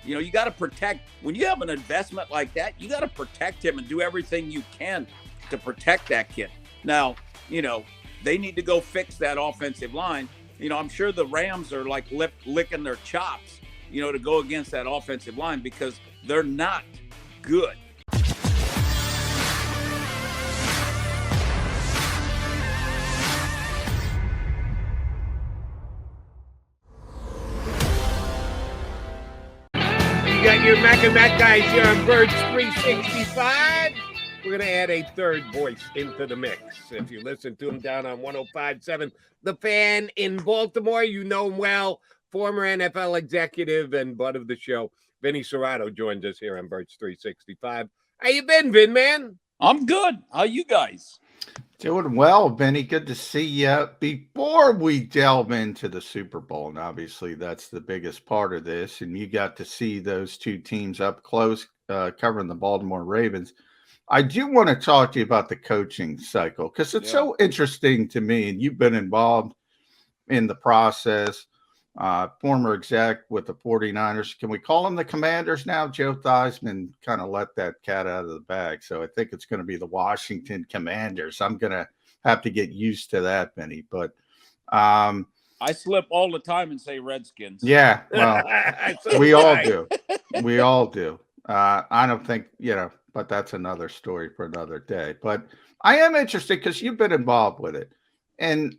You got to protect. When you have an investment like that, you got to protect him and do everything you can to protect that kid. Now, they need to go fix that offensive line. I'm sure the Rams are like licking their chops, to go against that offensive line because they're not good. You got your Mac and Mac guys here on Birds 365. We're going to add a third voice into the mix. If you listen to him down on 105.7, The Fan in Baltimore, you know him well. Former NFL executive and butt of the show, Vinny Cerrato, joins us here on Birds 365. How you been, Vin, man? I'm good. How you guys? Doing well, Vinny. Good to see you. Before we delve into the Super Bowl, and obviously that's the biggest part of this, and you got to see those two teams up close covering the Baltimore Ravens, I do want to talk to you about the coaching cycle because it's so interesting to me, and you've been involved in the process. Former exec with the 49ers. Can we call them the Commanders now? Joe Theismann kind of let that cat out of the bag. So I think it's going to be the Washington Commanders. I'm going to have to get used to that, Benny. But I slip all the time and say Redskins. Yeah, well, we all do. We all do. I don't think, but that's another story for another day. But I am interested because you've been involved with it. And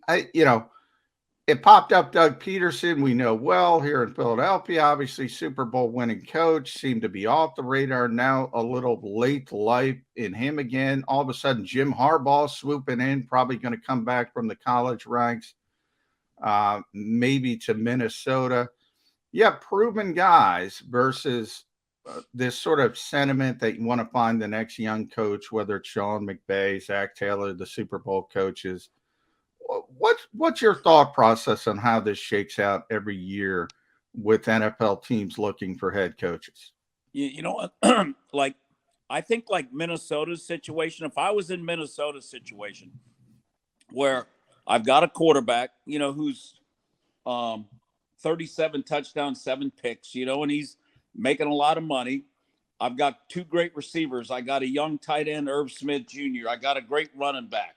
it popped up. Doug Peterson, we know well here in Philadelphia, obviously Super Bowl winning coach, seemed to be off the radar. Now a little late to life in him again. All of a sudden, Jim Harbaugh swooping in, probably going to come back from the college ranks, maybe to Minnesota. Yeah, proven guys versus this sort of sentiment that you want to find the next young coach, whether it's Sean McVay, Zach Taylor, the Super Bowl coaches. What's your thought process on how this shakes out every year with NFL teams looking for head coaches? You know what? I think like Minnesota's situation, if I was in Minnesota's situation where I've got a quarterback, who's 37 touchdowns, 7 picks, and he's making a lot of money. I've got 2 great receivers. I got a young tight end, Irv Smith Jr. I got a great running back,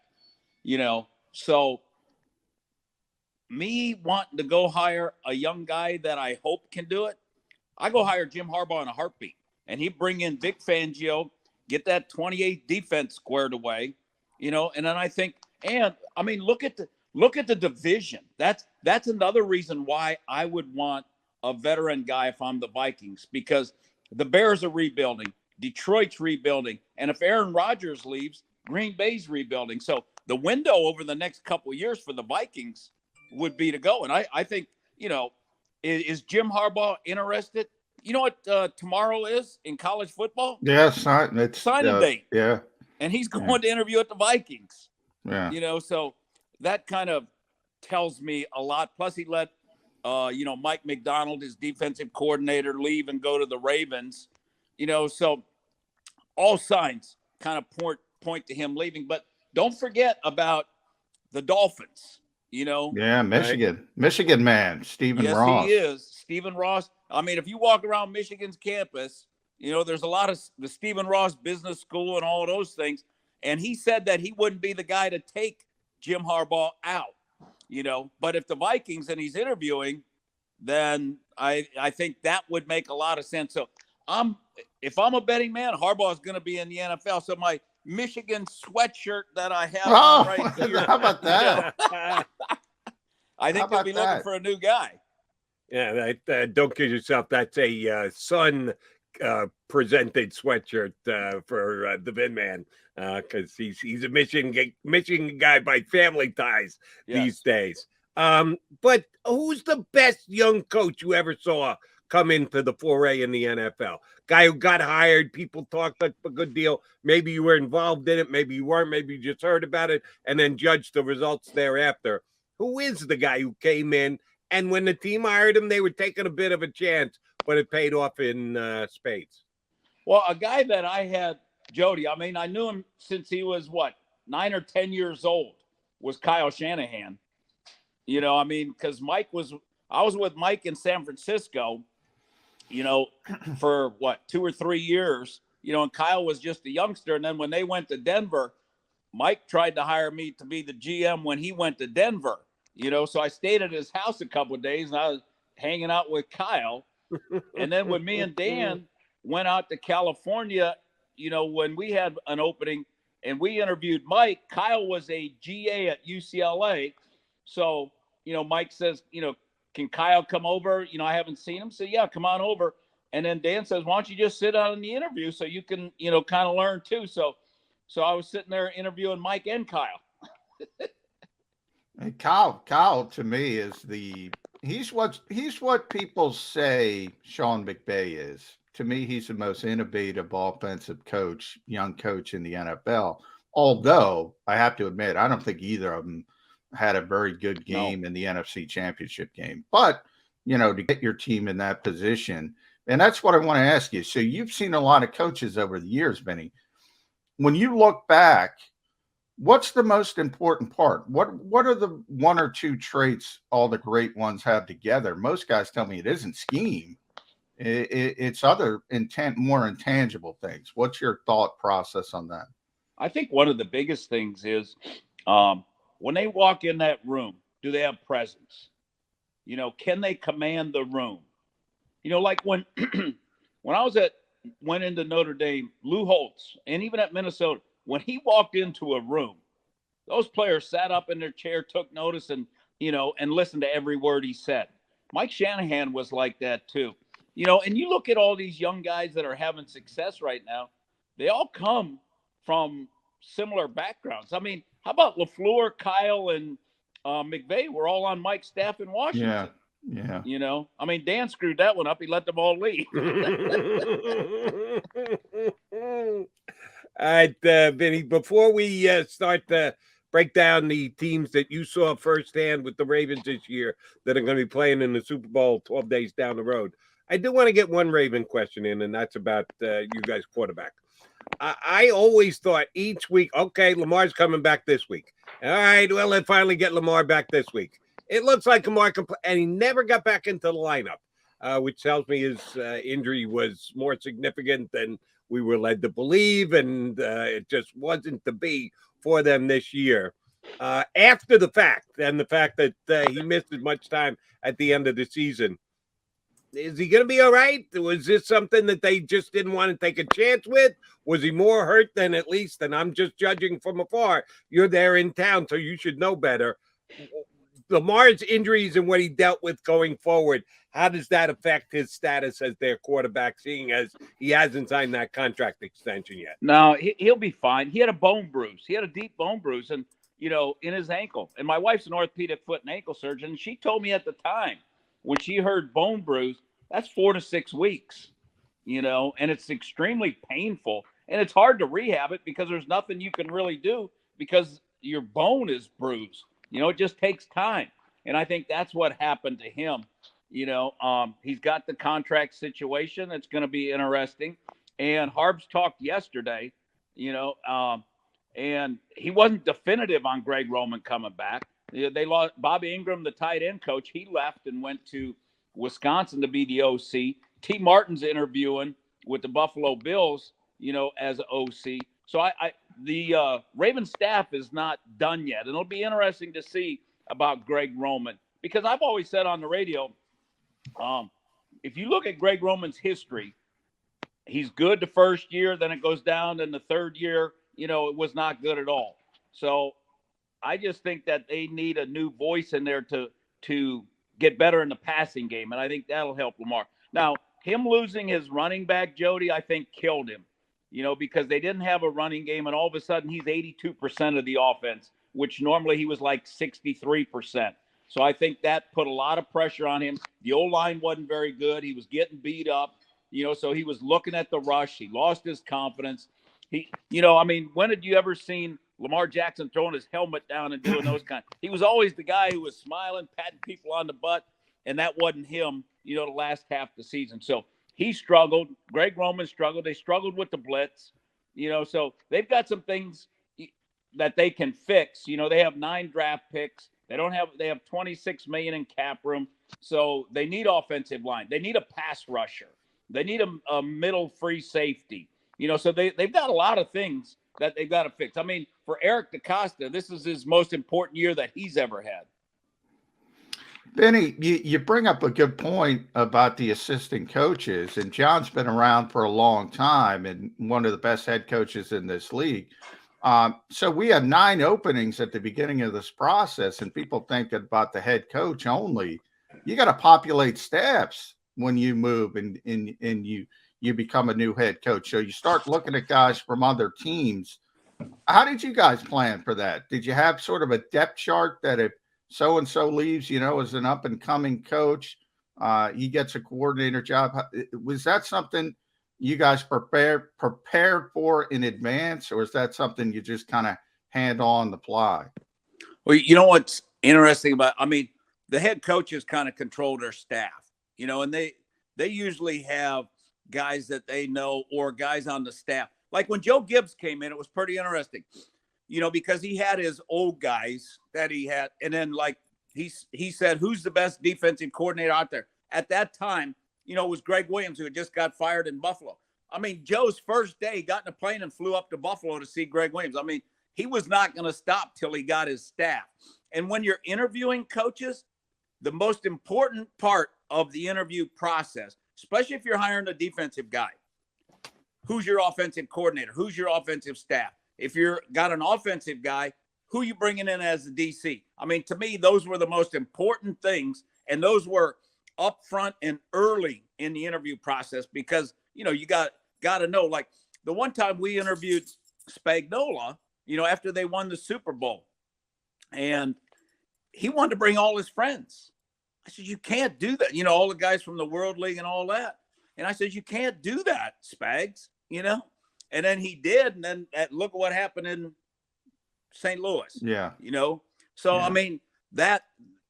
So me wanting to go hire a young guy that I hope can do it, I go hire Jim Harbaugh in a heartbeat. And he bring in Vic Fangio, get that 28 defense squared away, and then I think, look at the division. That's another reason why I would want a veteran guy if I'm the Vikings, because the Bears are rebuilding, Detroit's rebuilding, and if Aaron Rodgers leaves, Green Bay's rebuilding. So the window over the next couple of years for the Vikings would be to go. And I think, is Jim Harbaugh interested? You know what tomorrow is in college football? Yeah, signing date. Yeah. And he's going to interview at the Vikings. Yeah. So that kind of tells me a lot. Plus he let, Mike McDonald, his defensive coordinator, leave and go to the Ravens. So all signs kind of point to him leaving. But don't forget about the Dolphins, Yeah, Michigan. Right? Michigan man, Stephen Ross. Yes, he is. Stephen Ross. If you walk around Michigan's campus, there's a lot of the Stephen Ross Business School and all those things. And he said that he wouldn't be the guy to take Jim Harbaugh out, But if the Vikings, and he's interviewing, then I think that would make a lot of sense. So if I'm a betting man, Harbaugh is going to be in the NFL. So my Michigan sweatshirt that I have on right here. How about that? I think they'll be looking for a new guy. Yeah, don't kid yourself. That's a Sun presented sweatshirt for the Vin Man because he's a Michigan guy by family ties these days. But who's the best young coach you ever saw come into the foray in the NFL? Guy who got hired, people talked a good deal. Maybe you were involved in it, maybe you weren't, maybe you just heard about it and then judged the results thereafter. Who is the guy who came in, and when the team hired him, they were taking a bit of a chance, but it paid off in spades? Well, a guy that I had, Jody, I knew him since he was, 9 or 10 years old, was Kyle Shanahan. Because I was with Mike in San Francisco, you know, for what, 2 or 3 years, you know, and Kyle was just a youngster. And then when they went to Denver, Mike tried to hire me to be the GM when he went to Denver, you know, so I stayed at his house a couple of days and I was hanging out with Kyle. And then when me and Dan went out to California, you know, when we had an opening and we interviewed Mike, Kyle was a GA at UCLA. So, you know, Mike says, you know, can Kyle come over? You know, I haven't seen him. So, yeah, come on over. And then Dan says, why don't you just sit on the interview so you can, you know, kind of learn too. So I was sitting there interviewing Mike and Kyle. And Kyle to me is he's what people say Sean McVay is. To me, he's the most innovative offensive coach, young coach in the NFL. Although I have to admit, I don't think either of them had a very good game in the NFC Championship game. But, you know, to get your team in that position, and that's what I want to ask you. So you've seen a lot of coaches over the years, Vinny. When you look back, what's the most important part? What are the 1 or 2 traits all the great ones have together? Most guys tell me it isn't scheme. It's other more intangible things. What's your thought process on that? I think one of the biggest things is when they walk in that room, do they have presence? You know, can they command the room? You know, like when when I went into Notre Dame, Lou Holtz, and even at Minnesota, when he walked into a room, those players sat up in their chair, took notice, and, you know, and listened to every word he said. Mike Shanahan was like that too. You know, and you look at all these young guys that are having success right now, they all come from similar backgrounds. I mean, how about LaFleur, Kyle, and McVay were all on Mike's staff in Washington. Yeah. You know, I mean, Dan screwed that one up. He let them all leave. All right, Vinny, before we start to break down the teams that you saw firsthand with the Ravens this year that are going to be playing in the Super Bowl 12 days down the road, I do want to get one Raven question in, and that's about you guys quarterback. I always thought each week, okay, Lamar's coming back this week. All right, well, let's finally get Lamar back this week. It looks like Lamar can play, and he never got back into the lineup, which tells me his injury was more significant than we were led to believe, and it just wasn't to be for them this year. After the fact, and the fact that he missed as much time at the end of the season, is he going to be all right? Was this something that they just didn't want to take a chance with? Was he more hurt than at least? And I'm just judging from afar. You're there in town, so you should know better. Lamar's injuries and what he dealt with going forward, how does that affect his status as their quarterback, seeing as he hasn't signed that contract extension yet? No, he'll be fine. He had a bone bruise. He had a deep bone bruise, and, you know, in his ankle. And my wife's an orthopedic foot and ankle surgeon, and she told me at the time when she heard bone bruise, that's 4 to 6 weeks, you know, and it's extremely painful. And it's hard to rehab it because there's nothing you can really do because your bone is bruised. You know, it just takes time. And I think that's what happened to him. You know, he's got the contract situation. It's going to be interesting. And Harbs talked yesterday, you know, and he wasn't definitive on Greg Roman coming back. They lost Bobby Ingram, the tight end coach. He left and went to Wisconsin to be the OC. T. Martin's interviewing with the Buffalo Bills, you know, as an OC. So the Ravens staff is not done yet. And it'll be interesting to see about Greg Roman, because I've always said on the radio, if you look at Greg Roman's history, he's good the first year, then it goes down, and the third year, you know, it was not good at all. So I just think that they need a new voice in there to get better in the passing game, and I think that'll help Lamar. Now, him losing his running back, Jody, I think killed him, you know, because they didn't have a running game, and all of a sudden he's 82% of the offense, which normally he was like 63%. So I think that put a lot of pressure on him. The O-line wasn't very good. He was getting beat up, you know, so he was looking at the rush. He lost his confidence. You know, I mean, when had you ever seen Lamar Jackson throwing his helmet down and doing those kind? He was always the guy who was smiling, patting people on the butt, and that wasn't him, you know, the last half of the season. So he struggled. Greg Roman struggled. They struggled with the blitz, you know, so they've got some things that they can fix. You know, they have 9 draft picks. They have $26 million in cap room. So they need offensive line. They need a pass rusher. They need a middle free safety. So they've got a lot of things that they've got to fix. I mean, for Eric DeCosta, this is his most important year that he's ever had. Vinny, you bring up a good point about the assistant coaches, and John's been around for a long time and one of the best head coaches in this league. So we have 9 openings at the beginning of this process, and people think about the head coach only. You got to populate staffs when you move and you become a new head coach. So you start looking at guys from other teams. How did you guys plan for that? Did you have sort of a depth chart that if so-and-so leaves, as an up-and-coming coach, he gets a coordinator job? Was that something you guys prepared for in advance, or is that something you just kind of hand on the fly? Well, you know what's interesting about, the head coaches kind of control their staff, and they usually have guys that they know or guys on the staff. Like when Joe Gibbs came in, it was pretty interesting, because he had his old guys that he had. And then like he said, who's the best defensive coordinator out there? At that time, it was Greg Williams, who had just got fired in Buffalo. Joe's first day, he got in a plane and flew up to Buffalo to see Greg Williams. He was not going to stop till he got his staff. And when you're interviewing coaches, the most important part of the interview process, especially if you're hiring a defensive guy, who's your offensive coordinator? Who's your offensive staff? If you're got an offensive guy, who you bringing in as the DC? To me, those were the most important things. And those were up front and early in the interview process, because, you got to know, like the one time we interviewed Spagnuolo, after they won the Super Bowl, and he wanted to bring all his friends. I said, you can't do that. All the guys from the World League and all that. And I said, you can't do that, Spags, And then he did. And then look at what happened in St. Louis. Yeah. So, yeah. That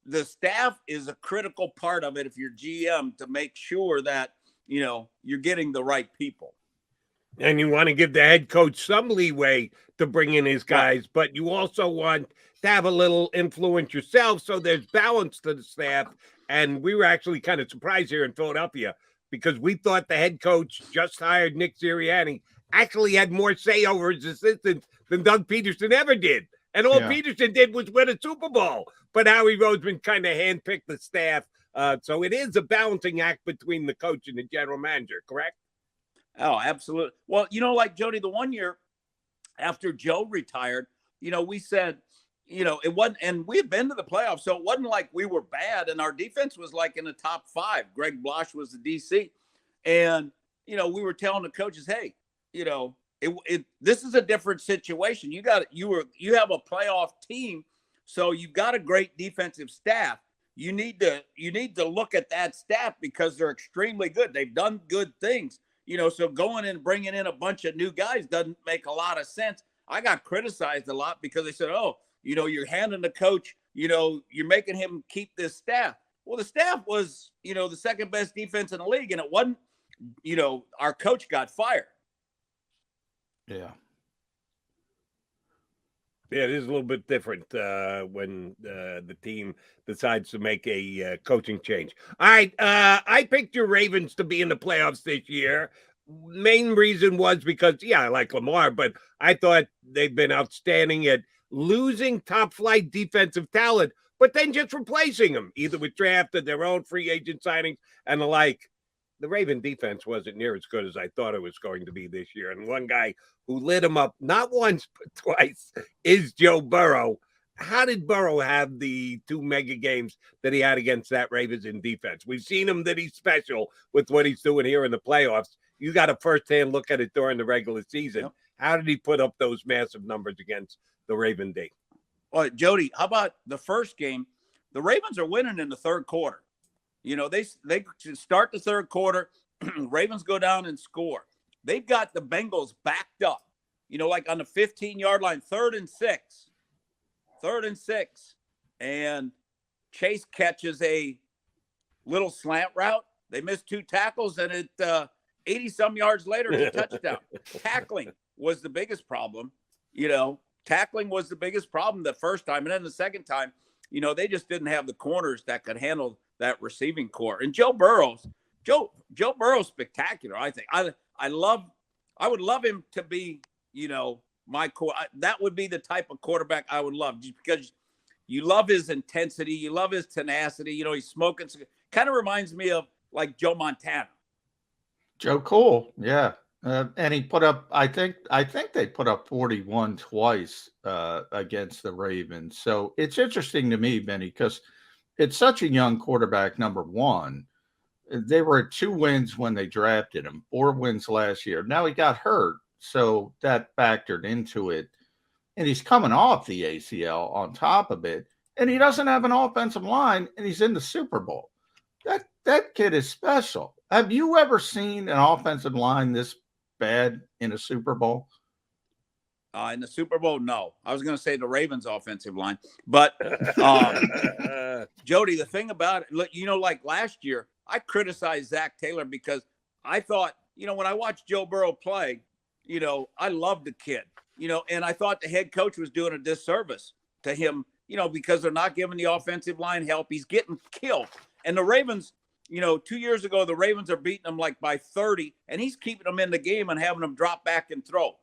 the staff is a critical part of it if you're GM, to make sure that, you're getting the right people. And you want to give the head coach some leeway to bring in his guys, but you also want to have a little influence yourself, so there's balance to the staff. And we were actually kind of surprised here in Philadelphia, because we thought the head coach just hired Nick Sirianni actually had more say over his assistants than Doug Peterson ever did. And all Peterson did was win a Super Bowl. But Howie Roseman kind of handpicked the staff. So it is a balancing act between the coach and the general manager, correct? Oh, absolutely. Well, like Jody, the one year after Joe retired, we said, it wasn't, and we had been to the playoffs, so it wasn't like we were bad, and our defense was like in the top 5. Greg Blosh was the DC, and we were telling the coaches, hey, this is a different situation. You have a playoff team, so you've got a great defensive staff. You need to look at that staff, because they're extremely good. They've done good things, so going and bringing in a bunch of new guys doesn't make a lot of sense. I got criticized a lot because they said, oh, you're handing the coach, you're making him keep this staff. Well, the staff was, the second best defense in the league, and it wasn't, our coach got fired. Yeah. Yeah, it is a little bit different when the team decides to make a coaching change. All right, I picked your Ravens to be in the playoffs this year. Main reason was because, I like Lamar, but I thought they've been outstanding at losing top-flight defensive talent, but then just replacing them, either with draft or their own free agent signings and the like. The Raven defense wasn't near as good as I thought it was going to be this year. And one guy who lit him up not once but twice is Joe Burrow. How did Burrow have the 2 mega games that he had against that Ravens in defense? We've seen him that he's special with what he's doing here in the playoffs. You got a first-hand look at it during the regular season. Yep. How did he put up those massive numbers against the Raven D? Well, Jody, how about the first game? The Ravens are winning in the third quarter. They start the third quarter. Ravens go down and score. They've got the Bengals backed up, like on the 15-yard line, 3rd and 6. 3rd and 6. And Chase catches a little slant route. They missed 2 tackles, and it 80-some yards later, it's a touchdown. Tackling was the biggest problem. Tackling was the biggest problem the first time. And then the second time, they just didn't have the corners that could handle that receiving core. And Joe Burrow, Joe Burrow's spectacular. I think I would love him to be, that would be the type of quarterback I would love, just because you love his intensity, you love his tenacity. He's smoking. Kind of reminds me of like Joe Montana. Joe Cool, yeah. And he put up, I think they put up 41 twice against the Ravens. So it's interesting to me, Vinny, because it's such a young quarterback, number one. They were at 2 wins when they drafted him, 4 wins last year. Now he got hurt, so that factored into it. And he's coming off the ACL on top of it. And he doesn't have an offensive line, and he's in the Super Bowl. That kid is special. Have you ever seen an offensive line this bad in a Super Bowl? In the Super Bowl, no. I was going to say the Ravens' offensive line. But, Jody, the thing about it, like last year, I criticized Zach Taylor because I thought, when I watched Joe Burrow play, I loved the kid, and I thought the head coach was doing a disservice to him, because they're not giving the offensive line help. He's getting killed. And the Ravens, 2 years ago, the Ravens are beating them like by 30, and he's keeping them in the game and having them drop back and throw.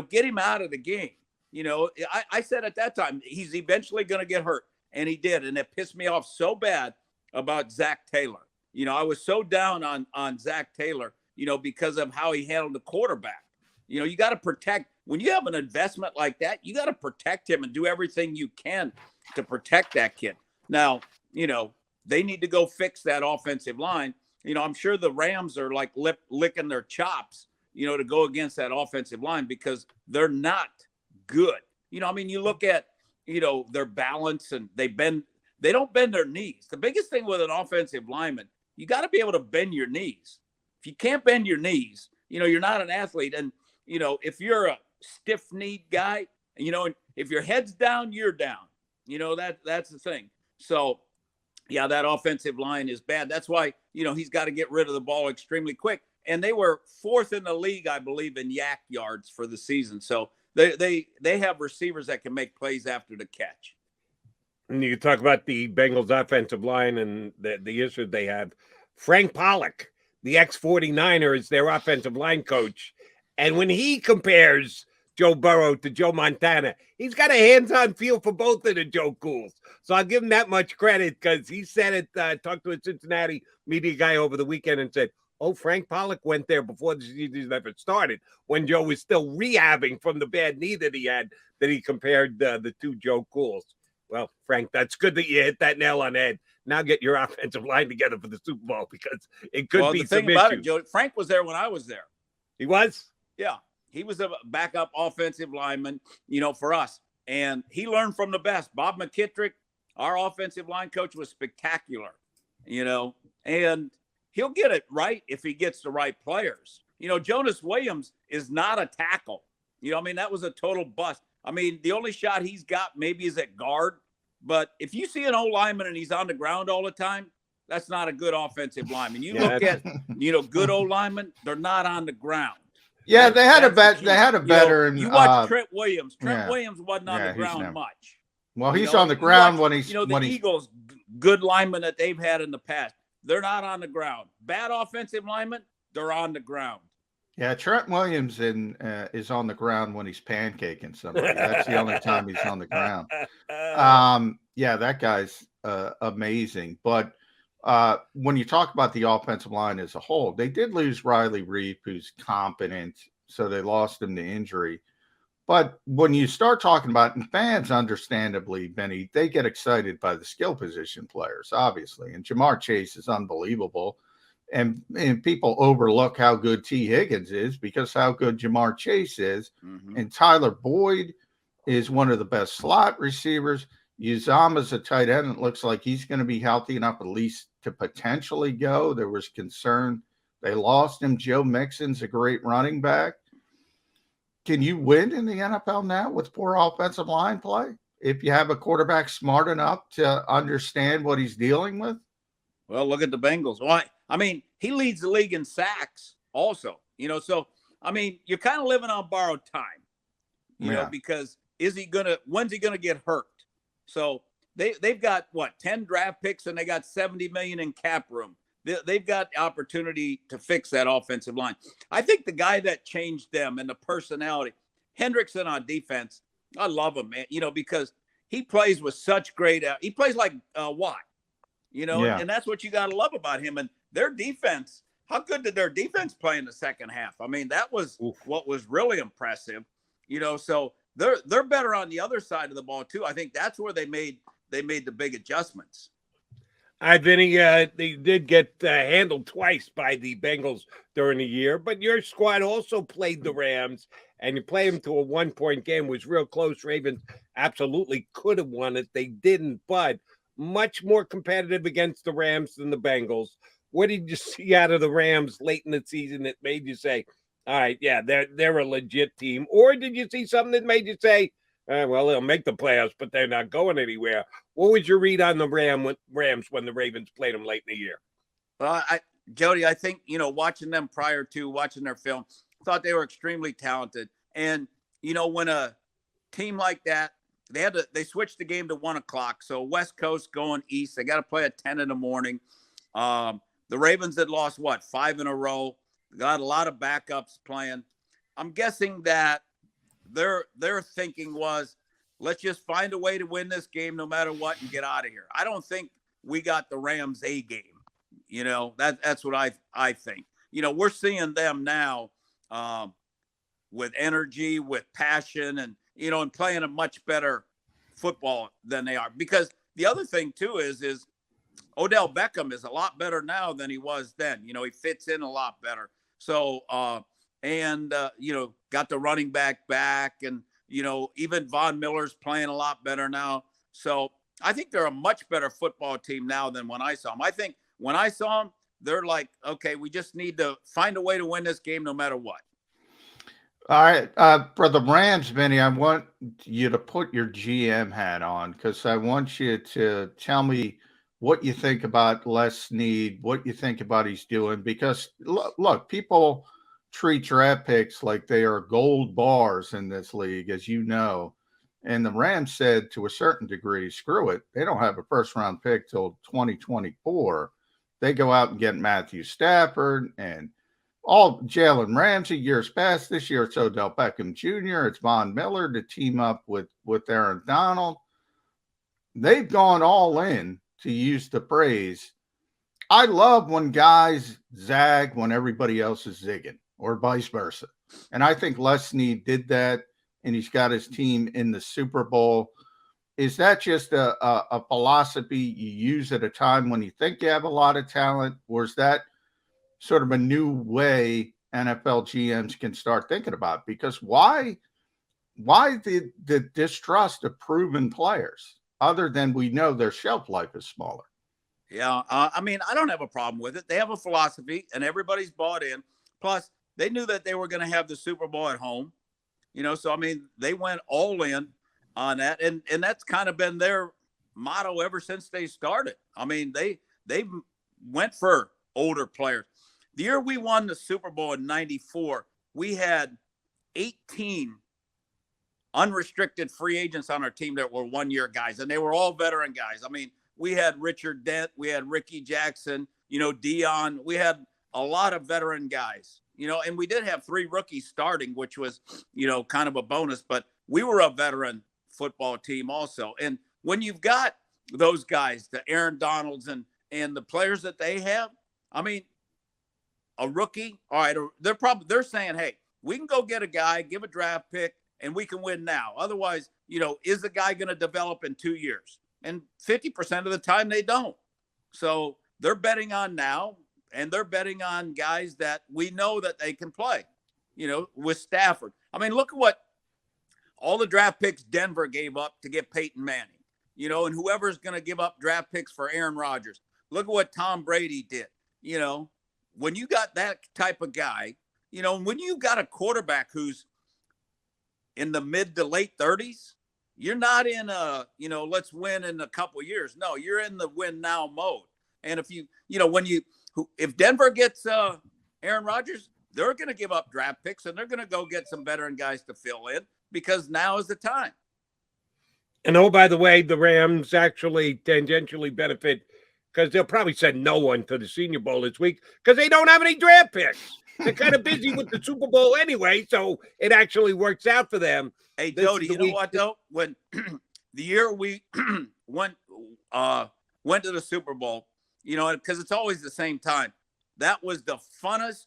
Get him out of the game. I said at that time, he's eventually going to get hurt, and he did. And it pissed me off so bad about Zach Taylor. I was so down on Zach Taylor, because of how he handled the quarterback. You got to protect. When you have an investment like that, you got to protect him and do everything you can to protect that kid. Now, they need to go fix that offensive line. I'm sure the Rams are like licking their chops, to go against that offensive line because they're not good. You look at, their balance, and they don't bend their knees. The biggest thing with an offensive lineman, you got to be able to bend your knees. If you can't bend your knees, you're not an athlete. And, if you're a stiff-kneed guy, and, if your head's down, you're down. That's the thing. So, yeah, that offensive line is bad. That's why, he's got to get rid of the ball extremely quick. And they were 4th in the league, I believe, in yak yards for the season. So they have receivers that can make plays after the catch. And you talk about the Bengals offensive line and the issue they have. Frank Pollock, the ex-49er, is their offensive line coach. And when he compares Joe Burrow to Joe Montana, he's got a hands-on feel for both of the Joe Cools. So I'll give him that much credit because he said it, talked to a Cincinnati media guy over the weekend and said, Frank Pollock went there before the season ever started when Joe was still rehabbing from the bad knee that he had, that he compared the 2 Joe Cools. Well, Frank, that's good that you hit that nail on the head. Now get your offensive line together for the Super Bowl because it could be some issues. About it, Joe, Frank was there when I was there. He was? Yeah. He was a backup offensive lineman, for us. And he learned from the best. Bob McKittrick, our offensive line coach, was spectacular, and he'll get it right if he gets the right players. Jonas Williams is not a tackle. That was a total bust. The only shot he's got maybe is at guard. But if you see an old lineman and he's on the ground all the time, that's not a good offensive lineman. You look at, good old linemen, they're not on the ground. Yeah, they had a veteran. You watch Trent Williams. Trent Williams wasn't on the ground much. Well, he's on the ground when he's the Eagles, good linemen that they've had in the past. They're not on the ground. Bad offensive linemen, they're on the ground. Yeah, Trent Williams is on the ground when he's pancaking somebody. That's the only time he's on the ground. Yeah, that guy's amazing. But when you talk about the offensive line as a whole, they did lose Riley Reef, who's competent, so they lost him to injury. But when you start talking about, and fans, understandably, Benny, they get excited by the skill position players, obviously. And Jamar Chase is unbelievable. And people overlook how good T. Higgins is because how good Jamar Chase is. Mm-hmm. And Tyler Boyd is one of the best slot receivers. Uzama's a tight end. It looks like he's going to be healthy enough at least to potentially go. There was concern. They lost him. Joe Mixon's a great running back. Can you win in the NFL now with poor offensive line play if you have a quarterback smart enough to understand what he's dealing with? Well, look at the Bengals. Well, he leads the league in sacks also, so, you're kind of living on borrowed time, you know, because when's he going to get hurt? So they've got 10 draft picks and they got $70 million in cap room. they've got the opportunity to fix that offensive line. I think the guy that changed them and the personality, Hendrickson on defense, I love him, man, because he plays with such great, he plays like Watt, and that's what you got to love about him. And their defense, how good did their defense play in the second half? I mean, that was what was really impressive, so they're better on the other side of the ball too. I think that's where they made the big adjustments. Vinny, they did get handled twice by the Bengals during the year, but your squad also played the Rams, and you played them to a 1-point game. It was real close. Ravens absolutely could have won it. They didn't, but much more competitive against the Rams than the Bengals. What did you see out of the Rams late in the season that made you say, all right, yeah, they're a legit team? Or did you see something that made you say, well, they'll make the playoffs, but they're not going anywhere? What was your read on the Rams when the Ravens played them late in the year? Well, Jody, I think, watching them prior to watching their film, thought they were extremely talented. And, when a team like that, they switched the game to 1:00. So West Coast going east, they got to play at 10 in the morning. The Ravens had lost 5 in a row, got a lot of backups playing. I'm guessing that their thinking was, let's just find a way to win this game no matter what and get out of here. I don't think we got the Rams A game. That's what I think. We're seeing them now with energy, with passion, and, and playing a much better football than they are. Because the other thing too is Odell Beckham is a lot better now than he was then. He fits in a lot better. So, got the running back, and, even Von Miller's playing a lot better now. So I think they're a much better football team now than when I saw them. I think when I saw them, they're like, okay, we just need to find a way to win this game no matter what. All right. For the Rams, Vinny, I want you to put your GM hat on, because I want you to tell me what you think about Les Snead, what you think about he's doing. Because, look, people treat draft picks like they are gold bars in this league, as you know. And the Rams said, to a certain degree, screw it. They don't have a first-round pick till 2024. They go out and get Matthew Stafford and all Jalen Ramsey years past. This year it's Odell Beckham Jr., it's Von Miller to team up with Aaron Donald. They've gone all in, to use the phrase. I love when guys zag when everybody else is zigging, or vice versa. And I think Les Snead did that, and he's got his team in the Super Bowl. Is that just a philosophy you use at a time when you think you have a lot of talent, or is that sort of a new way NFL GMs can start thinking about? Because why the distrust of proven players, other than we know their shelf life is smaller? Yeah, I don't have a problem with it. They have a philosophy, and everybody's bought in. Plus, they knew that they were going to have the Super Bowl at home. So, they went all in on that. And that's kind of been their motto ever since they started. They went for older players. The year we won the Super Bowl in '94, we had 18 unrestricted free agents on our team that were one-year guys, and they were all veteran guys. We had Richard Dent, we had Ricky Jackson, Dion. We had a lot of veteran guys, and we did have 3 rookies starting, which was, kind of a bonus, but we were a veteran football team also. And when you've got those guys, the Aaron Donalds and the players that they have, a rookie, all right, they're saying, hey, we can go get a guy, give a draft pick, and we can win now. Otherwise, is the guy going to develop in 2 years? And 50% of the time they don't. So they're betting on now, and they're betting on guys that we know that they can play, with Stafford. Look at what all the draft picks Denver gave up to get Peyton Manning, and whoever's going to give up draft picks for Aaron Rodgers. Look at what Tom Brady did. When you got that type of guy, when you got a quarterback who's in the mid to late 30s, you're not in let's win in a couple of years. No, you're in the win now mode. And if Denver gets Aaron Rodgers, they're going to give up draft picks, and they're going to go get some veteran guys to fill in, because now is the time. And oh, by the way, the Rams actually tangentially benefit because they'll probably send no one to the Senior Bowl this week because they don't have any draft picks. They're kind of busy with the Super Bowl anyway, so it actually works out for them. Hey, Jody, you know what, though? When the year we went to the Super Bowl, you know, because it's always the same time. That was the funnest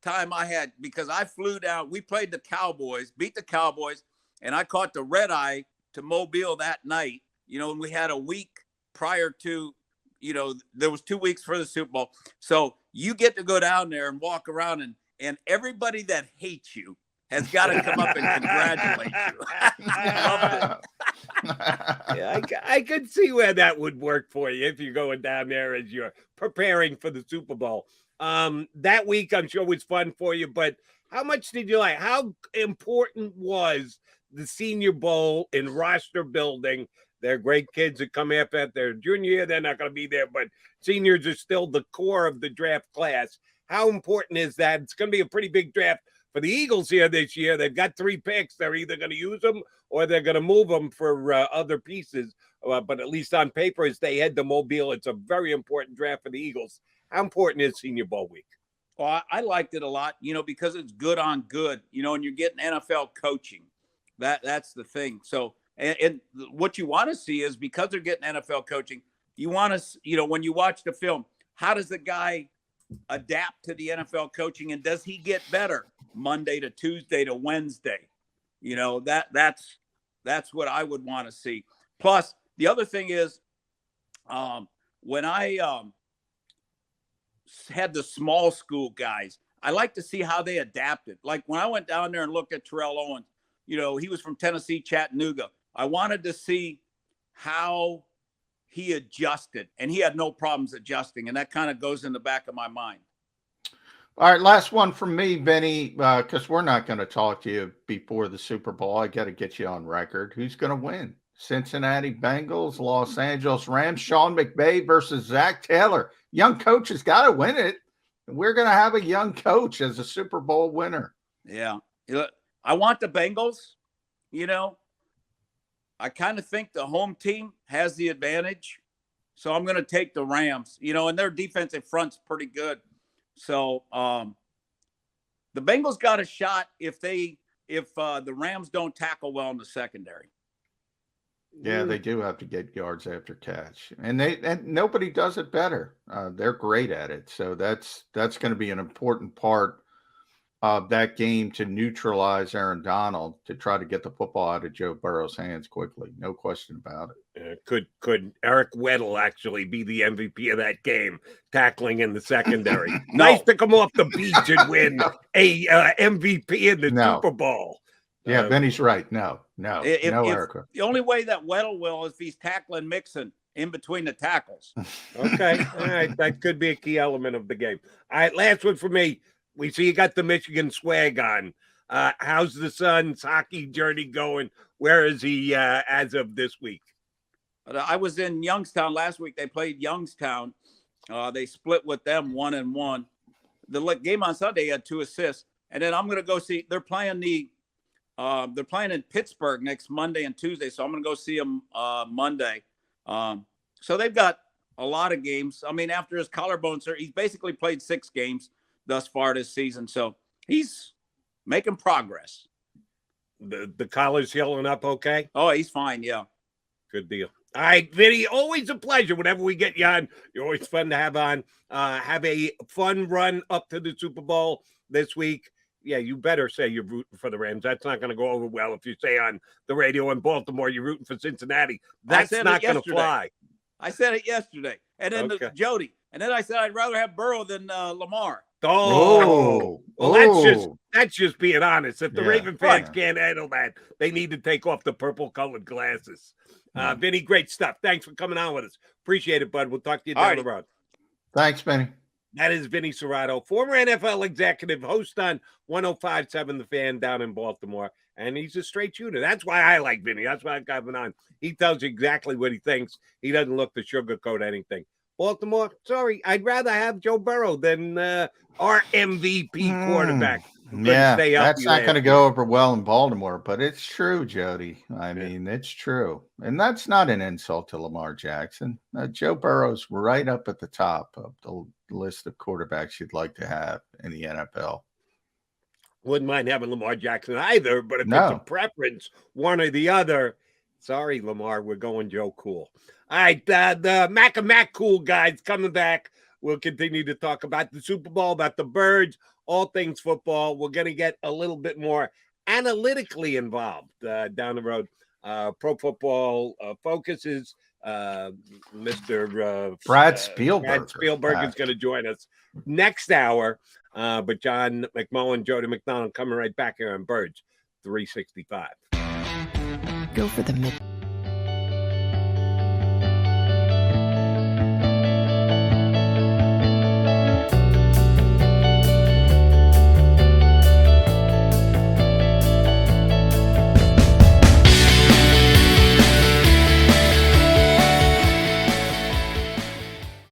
time I had because I flew down. We played the Cowboys, beat the Cowboys, and I caught the red eye to Mobile that night. You know, and we had a week prior to, you know, there was 2 weeks for the Super Bowl. So you get to go down there and walk around, and everybody that hates you has got to come up and congratulate you. I loved it. Yeah, I could see where that would work for you if you're going down there as you're preparing for the Super Bowl. That week, I'm sure, was fun for you, but how much did you like? How important was the Senior Bowl in roster building? They're great kids that come after their junior year. They're not going to be there, but seniors are still the core of the draft class. How important is that? It's going to be a pretty big draft for the Eagles here this year. They've got 3 picks. They're either going to use them or they're going to move them for other pieces. But at least on paper, as they head to Mobile, it's a very important draft for the Eagles. How important is Senior Bowl week? Well, I liked it a lot, you know, because it's good on good, you know, and you're getting NFL coaching. That's the thing. So, and what you want to see is because they're getting NFL coaching, you want to, you know, when you watch the film, how does the guy adapt to the NFL coaching, and does he get better Monday to Tuesday to Wednesday? You know, that's what I would want to see. Plus, the other thing is, when I had the small school guys, I like to see how they adapted. Like when I went down there and looked at Terrell Owens, you know, he was from Tennessee, Chattanooga. I wanted to see how he adjusted, and he had no problems adjusting. And that kind of goes in the back of my mind. All right, last one from me, Vinny, because we're not going to talk to you before the Super Bowl. I got to get you on record. Who's going to win? Cincinnati Bengals, Los Angeles Rams, Sean McVay versus Zach Taylor. Young coach has got to win it. We're going to have a young coach as a Super Bowl winner. Yeah. I want the Bengals. You know, I kind of think the home team has the advantage. So I'm going to take the Rams, you know, and their defensive front's pretty good. So the Bengals got a shot if the Rams don't tackle well in the secondary. Yeah, they do have to get yards after catch, and nobody does it better. They're great at it. So that's going to be an important part of that game to neutralize Aaron Donald, to try to get the football out of Joe Burrow's hands quickly. No question about it. Could Eric Weddle actually be the MVP of that game, tackling in the secondary? No. Nice to come off the beach and win a MVP in the Super Bowl. Yeah, Benny's right. No, Eric. The only way that Weddle will is if he's tackling Mixon in between the tackles. Okay. All right. That could be a key element of the game. All right. Last one for me. We see you got the Michigan swag on. How's the son's hockey journey going? Where is he as of this week? I was in Youngstown last week. They played Youngstown. They split with them 1-1. The game on Sunday had 2 assists. And then I'm going to go see. They're playing in Pittsburgh next Monday and Tuesday. So I'm going to go see them Monday. So they've got a lot of games. I mean, after his collarbone surgery, he's basically played 6 games thus far this season. So he's making progress. The collar's healing up okay? Oh, he's fine. Yeah. Good deal. All right, Vinny, always a pleasure whenever we get you on. You're always fun to have on. Have a fun run up to the Super Bowl this week. Yeah, you better say you're rooting for the Rams. That's not going to go over well if you say on the radio in Baltimore you're rooting for Cincinnati. That's not going to fly. I said it yesterday. And then Jody. And then I said I'd rather have Burrow than Lamar. Well, that's just being honest. If the Raven fans can't handle that, they need to take off the purple-colored glasses. Vinny, great stuff. Thanks for coming on with us. Appreciate it, bud. We'll talk to you down the road. Thanks, Vinny. That is Vinny Cerrato, former NFL executive, host on 105.7 The Fan down in Baltimore, and he's a straight shooter. That's why I like Vinny. That's why I got him on. He tells you exactly what he thinks. He doesn't look to sugarcoat anything. Baltimore, sorry, I'd rather have Joe Burrow than our MVP quarterback. Yeah, stay that's healthy not going to last go year. over well in Baltimore, but it's true, Jody. I mean, it's true. And that's not an insult to Lamar Jackson. Joe Burrow's right up at the top of the list of quarterbacks you'd like to have in the NFL. Wouldn't mind having Lamar Jackson either, but if it's a No. preference, one or the other, sorry, Lamar, we're going Joe Cool. All right, the Mac and Mac Cool guys coming back. We'll continue to talk about the Super Bowl, about the Birds, all things football. We're going to get a little bit more analytically involved down the road. Pro Football Focuses. Mr. Brad Spielberg. Brad Spielberg is going to join us next hour. But John McMullen, Jody McDonald coming right back here on Birds 365. Go for the mid.